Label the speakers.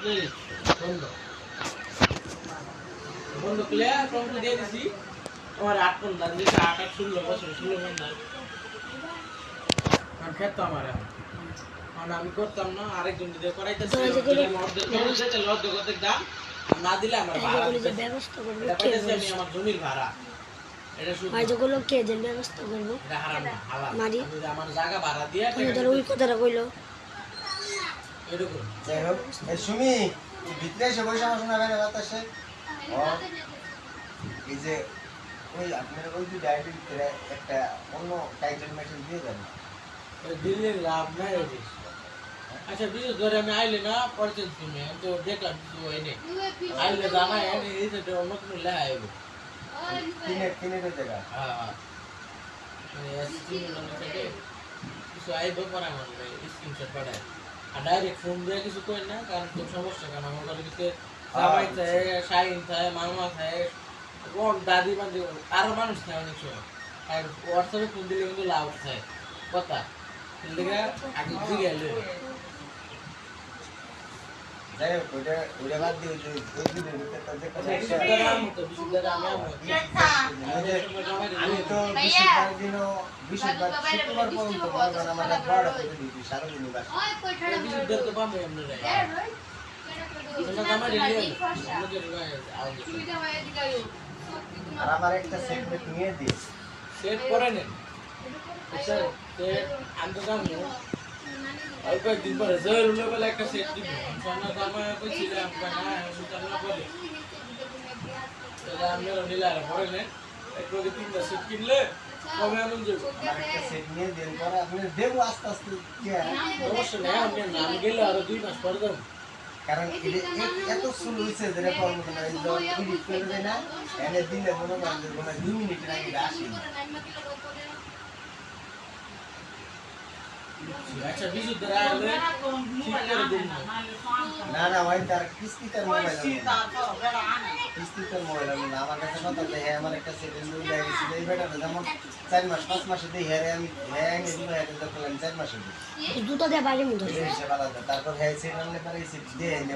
Speaker 1: বন্ধ বন্ধ খুলে টমেটো দিয়ে দিছি তোমার 8 পন দান দিছি 8 8 16 বছর 16 পন দান আর খেত আমার আর আমি করতাম না আরেকজন দিয়ে করাইতেছি মধ্যে লজ্জা দাম না দিলে আমার ভাড়া দিতে
Speaker 2: ব্যবস্থা করব
Speaker 1: এটা পাইতেছি আমি আমার জমির ভাড়া এটা শুধু
Speaker 2: ভাই যেগুলো কে যে ব্যবস্থা করব
Speaker 1: এটা হারাম না হালাল
Speaker 2: মারি
Speaker 1: আমি আমার জায়গা ভাড়া দিয়া
Speaker 2: তোর ওই কথাটা কইলো
Speaker 1: এরকম
Speaker 3: যাই হোক এই সুমি ভিতরে এসে বসে আমার শোনা বেড়ে বাতাসে এই যে ওই আপনার ওই যে ডায়েটের ভিতরে একটা অন্য টাইটেল মেটেল দিয়ে দেন
Speaker 1: দিলে লাভ নাই ওই আচ্ছা বিশেষ করে আমি আইলে না পরিচিত তুমি তো দেখলাম কিছু হয় নাই আইলে জানা এই যে অন্য কোনো লেখা আইব
Speaker 3: কিনে জায়গা
Speaker 1: হ্যাঁ হ্যাঁ কিছু আইব পরে আমার স্ক্রিনশট পাঠায় আর ডাইরেক্ট ফোন দিয়ে কিছু কই না কারণ খুব সমস্যা কারণ আমার বাড়ির ভিতরে সবাই থাকে শাহিন থাকে মামা থাকে কোন দাদি বান্ধি আরো মানুষ থাকে অনেক সময় আর হোয়াটসঅ্যাপে ফোন দিলে কিন্তু লাভ থাকে কথা দিকে আগে দিকে এলো
Speaker 3: যাই হোক ওইটা বাদ দিয়ে ওই দিনের ভিতরে আমি তো বিশুদ্ধবার দিনও বিশুদ্ধবার শুক্রবার পর্যন্ত ভগবান আমার বড় করে দিচ্ছি সারাদিনই বাস
Speaker 1: বিশুদ্ধ তো পাবো
Speaker 3: আর আমার একটা সেগমেন্ট নিয়ে দিই
Speaker 1: সেট করে নেন স্যার আমি তো জানি আর কয়েকদিন পরে জরুরি বলে একটা সেট দিব সোনা দামা কইছিলাম না সুতানা বলে এটা আমি নিলার পরে নে একটু যদি তিনটা সেট কিনলে কমে আনন্দ যাব
Speaker 3: আমার একটা সেট নিয়ে দেন পরে আপনি দেবো আস্তে আস্তে কি
Speaker 1: অবশ্যই না আমি নাম গেলে আরো 2 মাস পরে দেব
Speaker 3: কারণ এত সুন্দর হয়েছে যেটা কর্ম না এই যে এডিট করে দেয় না এনে দিলে মনে করেন যে মনে 2 মিনিটের আগে আসি
Speaker 1: আচ্ছা বিশুদ্ধ রাখলে ঠিক করে দিন
Speaker 3: না না ওই তার কিস্তিটার মোবাইল কিস্তিটার মোবাইল না আমার কাছে কথা যে হ্যাঁ আমার একটা সেকেন্ড হয়ে গেছে এই বেটাটা যেমন 4 মাস 5 মাসে দিই হ্যাঁ আমি হ্যাঁ এনে দিব হ্যাঁ তো করলাম 4 মাসে দিই
Speaker 2: জুতা দিয়ে বাইরে মুদে
Speaker 3: তারপর হ্যাঁ সেটা আনলে পরে এই সেট দিয়ে এনে